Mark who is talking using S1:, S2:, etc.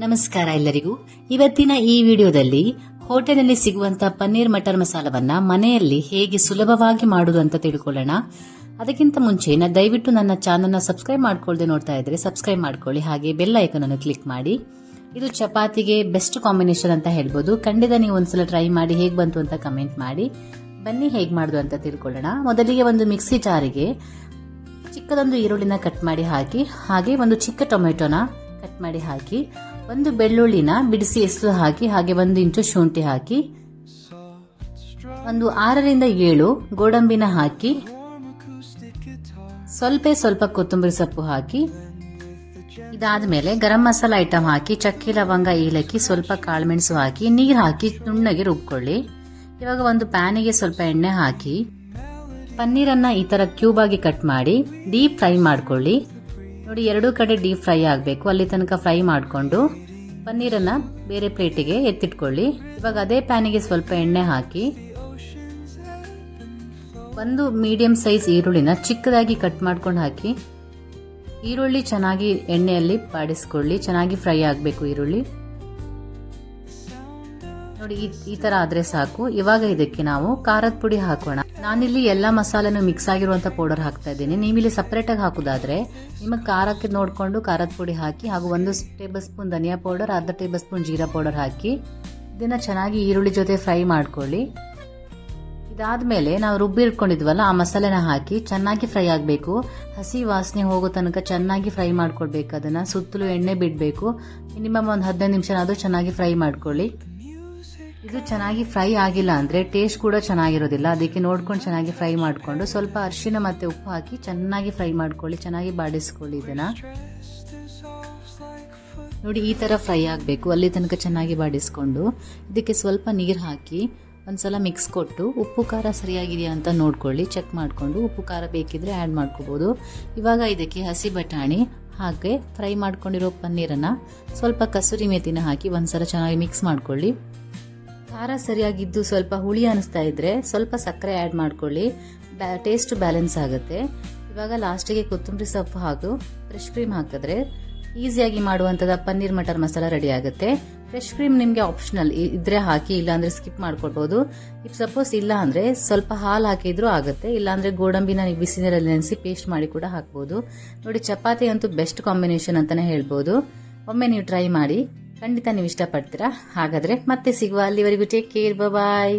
S1: ನಮಸ್ಕಾರ ಎಲ್ಲರಿಗೂ. ಇವತ್ತಿನ ಈ ವಿಡಿಯೋದಲ್ಲಿ ಹೋಟೆಲ್ನಲ್ಲಿ ಸಿಗುವಂತಹ ಪನ್ನೀರ್ ಮಟರ್ ಮಸಾಲವನ್ನ ಮನೆಯಲ್ಲಿ ಹೇಗೆ ಸುಲಭವಾಗಿ ಮಾಡುವುದು ಅಂತ ತಿಳ್ಕೊಳ್ಳೋಣ. ಅದಕ್ಕಿಂತ ಮುಂಚೆ ದಯವಿಟ್ಟು ನನ್ನ ಚಾನಲ್ನ ಸಬ್ಸ್ಕ್ರೈಬ್ ಮಾಡ್ಕೊಳ್ಳದೆ ನೋಡ್ತಾ ಇದ್ರೆ ಸಬ್ಸ್ಕ್ರೈಬ್ ಮಾಡ್ಕೊಳ್ಳಿ, ಹಾಗೆ ಬೆಲ್ ಐಕಾನ್ ಅನ್ನು ಕ್ಲಿಕ್ ಮಾಡಿ. ಇದು ಚಪಾತಿಗೆ ಬೆಸ್ಟ್ ಕಾಂಬಿನೇಷನ್ ಅಂತ ಹೇಳ್ಬೋದು. ಖಂಡಿತ ನೀವು ಒಂದ್ಸಲ ಟ್ರೈ ಮಾಡಿ ಹೇಗೆ ಬಂತು ಅಂತ ಕಮೆಂಟ್ ಮಾಡಿ. ಬನ್ನಿ ಹೇಗೆ ಮಾಡುದು ಅಂತ ತಿಳ್ಕೊಳ್ಳೋಣ. ಮೊದಲಿಗೆ ಒಂದು ಮಿಕ್ಸಿ ಜಾರಿಗೆ ಚಿಕ್ಕದೊಂದು ಈರುಳ್ಳಿನ ಕಟ್ ಮಾಡಿ ಹಾಕಿ, ಹಾಗೆ ಒಂದು ಚಿಕ್ಕ ಟೊಮೆಟೊನ ಕಟ್ ಮಾಡಿ ಹಾಕಿ, ಒಂದು ಬೆಳ್ಳುಳ್ಳಿನ ಬಿಡಿಸಿ ಎಸಳು ಹಾಕಿ, ಹಾಗೆ 1 ಇಂಚು ಶುಂಠಿ ಹಾಕಿ, ಒಂದು 6 ರಿಂದ 7 ಗೋಡಂಬಿನ ಹಾಕಿ, ಸ್ವಲ್ಪ ಕೊತ್ತಂಬರಿ ಸೊಪ್ಪು ಹಾಕಿ, ಇದಾದ್ಮೇಲೆ ಗರಂ ಮಸಾಲ ಐಟಮ್ ಹಾಕಿ, ಚಕ್ಕೆ ಲವಂಗ ಏಲಕ್ಕಿ, ಸ್ವಲ್ಪ ಕಾಳುಮೆಣಸು ಹಾಕಿ, ನೀರು ಹಾಕಿ ನುಣ್ಣಗೆ ರುಬ್ಕೊಳ್ಳಿ. ಇವಾಗ ಒಂದು ಪ್ಯಾನಿಗೆ ಸ್ವಲ್ಪ ಎಣ್ಣೆ ಹಾಕಿ ಪನ್ನೀರನ್ನ ಈ ತರ ಕ್ಯೂಬ್ ಆಗಿ ಕಟ್ ಮಾಡಿ ಡೀಪ್ ಫ್ರೈ ಮಾಡ್ಕೊಳ್ಳಿ. ನೋಡಿ, 2 ಕಡೆ ಡೀಪ್ ಫ್ರೈ ಆಗಬೇಕು. ಅಲ್ಲಿ ತನಕ ಫ್ರೈ ಮಾಡಿಕೊಂಡು ಪನ್ನೀರನ್ನ ಬೇರೆ ಪ್ಲೇಟಿಗೆ ಎತ್ತಿಟ್ಕೊಳ್ಳಿ. ಇವಾಗ ಅದೇ ಪ್ಯಾನಿಗೆ ಸ್ವಲ್ಪ ಎಣ್ಣೆ ಹಾಕಿ ಒಂದು ಮೀಡಿಯಂ ಸೈಜ್ ಈರುಳ್ಳಿನ ಚಿಕ್ಕದಾಗಿ ಕಟ್ ಮಾಡ್ಕೊಂಡು ಹಾಕಿ. ಈರುಳ್ಳಿ ಚೆನ್ನಾಗಿ ಎಣ್ಣೆಯಲ್ಲಿ ಬಾಡಿಸ್ಕೊಳ್ಳಿ, ಚೆನ್ನಾಗಿ ಫ್ರೈ ಆಗಬೇಕು ಈರುಳ್ಳಿ. ನೋಡಿ, ಈ ತರ ಆದ್ರೆ ಸಾಕು. ಇವಾಗ ಇದಕ್ಕೆ ನಾವು ಖಾರದ ಪುಡಿ ಹಾಕೋಣ. ನಾನಿಲ್ಲಿ ಎಲ್ಲಾ ಮಸಾಲೆನೂ ಮಿಕ್ಸ್ ಆಗಿರುವಂತ ಪೌಡರ್ ಹಾಕ್ತಾ ಇದ್ದೀನಿ. ನೀವಿಲ್ಲಿ ಸಪರೇಟ್ ಆಗಿ ಹಾಕುದಾದ್ರೆ ನಿಮಗೆ ಖಾರಕ್ಕೆ ನೋಡ್ಕೊಂಡು ಖಾರದ ಪುಡಿ ಹಾಕಿ, ಹಾಗೂ 1 ಟೇಬಲ್ ಸ್ಪೂನ್ ಧನಿಯಾ ಪೌಡರ್, ಅರ್ಧ ಟೇಬಲ್ ಸ್ಪೂನ್ ಜೀರಾ ಪೌಡರ್ ಹಾಕಿ ಇದನ್ನ ಚೆನ್ನಾಗಿ ಈರುಳ್ಳಿ ಜೊತೆ ಫ್ರೈ ಮಾಡ್ಕೊಳ್ಳಿ. ಇದಾದ್ಮೇಲೆ ನಾವು ರುಬ್ಬಿ ಇಟ್ಕೊಂಡಿದ್ವಲ್ಲ ಆ ಮಸಾಲೆನ ಹಾಕಿ ಚೆನ್ನಾಗಿ ಫ್ರೈ ಆಗಬೇಕು. ಹಸಿ ವಾಸನೆ ಹೋಗೋ ತನಕ ಚೆನ್ನಾಗಿ ಫ್ರೈ ಮಾಡ್ಕೊಳ್ಬೇಕು. ಅದನ್ನ ಸುತ್ತಲೂ ಎಣ್ಣೆ ಬಿಡಬೇಕು. ಮಿನಿಮಮ್ ಒಂದು 15 ನಿಮಿಷನಾದ್ರೂ ಚೆನ್ನಾಗಿ ಫ್ರೈ ಮಾಡ್ಕೊಳ್ಳಿ. ಇದು ಚೆನ್ನಾಗಿ ಫ್ರೈ ಆಗಿಲ್ಲ ಅಂದ್ರೆ ಟೇಸ್ಟ್ ಕೂಡ ಚೆನ್ನಾಗಿರೋದಿಲ್ಲ. ಅದಕ್ಕೆ ನೋಡ್ಕೊಂಡು ಚೆನ್ನಾಗಿ ಫ್ರೈ ಮಾಡ್ಕೊಂಡು ಸ್ವಲ್ಪ ಅರಿಶಿನ ಮತ್ತೆ ಉಪ್ಪು ಹಾಕಿ ಚೆನ್ನಾಗಿ ಫ್ರೈ ಮಾಡ್ಕೊಳ್ಳಿ, ಚೆನ್ನಾಗಿ ಬಾಡಿಸ್ಕೊಳ್ಳಿ. ಇದನ್ನ ನೋಡಿ, ಈ ತರ ಫ್ರೈ ಆಗಬೇಕು. ಅಲ್ಲಿ ತನಕ ಚೆನ್ನಾಗಿ ಬಾಡಿಸ್ಕೊಂಡು ಇದಕ್ಕೆ ಸ್ವಲ್ಪ ನೀರು ಹಾಕಿ ಒಂದ್ಸಲ ಮಿಕ್ಸ್ ಕೊಟ್ಟು ಉಪ್ಪು ಖಾರ ಸರಿಯಾಗಿದೆಯಾ ಅಂತ ನೋಡ್ಕೊಳ್ಳಿ. ಚೆಕ್ ಮಾಡ್ಕೊಂಡು ಉಪ್ಪು ಖಾರ ಬೇಕಿದ್ರೆ ಆ್ಯಡ್ ಮಾಡ್ಕೋಬಹುದು. ಇವಾಗ ಇದಕ್ಕೆ ಹಸಿ ಬಟಾಣಿ ಹಾಗೆ ಫ್ರೈ ಮಾಡ್ಕೊಂಡಿರೋ ಪನ್ನೀರನ್ನ ಸ್ವಲ್ಪ ಕಸೂರಿ ಮೇಥಿನ ಹಾಕಿ ಒಂದ್ಸಲ ಚೆನ್ನಾಗಿ ಮಿಕ್ಸ್ ಮಾಡ್ಕೊಳ್ಳಿ. ಖಾರ ಸರಿಯಾಗಿದ್ದು ಸ್ವಲ್ಪ ಹುಳಿ ಅನಿಸ್ತಾ ಇದ್ರೆ ಸ್ವಲ್ಪ ಸಕ್ಕರೆ ಆ್ಯಡ್ ಮಾಡ್ಕೊಳ್ಳಿ, ಟೇಸ್ಟ್ ಬ್ಯಾಲೆನ್ಸ್ ಆಗುತ್ತೆ. ಇವಾಗ ಲಾಸ್ಟಿಗೆ ಕೊತ್ತಂಬರಿ ಸೊಪ್ಪು ಹಾಗೂ ಫ್ರೆಶ್ ಕ್ರೀಮ್ ಹಾಕಿದ್ರೆ ಈಸಿಯಾಗಿ ಮಾಡುವಂಥದ್ದು ಪನ್ನೀರ್ ಮಟರ್ ಮಸಾಲ ರೆಡಿ ಆಗುತ್ತೆ. ಫ್ರೆಶ್ ಕ್ರೀಮ್ ನಿಮಗೆ ಆಪ್ಷನಲ್ ಇದ್ರೆ ಹಾಕಿ, ಇಲ್ಲಾಂದ್ರೆ ಸ್ಕಿಪ್ ಮಾಡ್ಕೊಳ್ಬಹುದು. ಇಫ್ ಸಪೋಸ್ ಇಲ್ಲ ಅಂದ್ರೆ ಸ್ವಲ್ಪ ಹಾಲು ಹಾಕಿದ್ರೂ ಆಗುತ್ತೆ, ಇಲ್ಲಾಂದ್ರೆ ಗೋಡಂಬಿನ ಬಿಸಿ ನೀರಲ್ಲಿ ನೆನೆಸಿ ಪೇಸ್ಟ್ ಮಾಡಿ ಕೂಡ ಹಾಕ್ಬಹುದು. ನೋಡಿ, ಚಪಾತಿ ಅಂತೂ ಬೆಸ್ಟ್ ಕಾಂಬಿನೇಷನ್ ಅಂತಾನೆ ಹೇಳ್ಬೋದು. ಒಮ್ಮೆ ನೀವು ಟ್ರೈ ಮಾಡಿ, ಖಂಡಿತ ನೀವು ಇಷ್ಟಪಡ್ತೀರಾ. ಹಾಗಾದ್ರೆ ಮತ್ತೆ ಸಿಗುವ. ಅಲ್ಲಿವರೆಗೂ ಟೇಕ್ ಕೇರ್, ಬಾಯ್.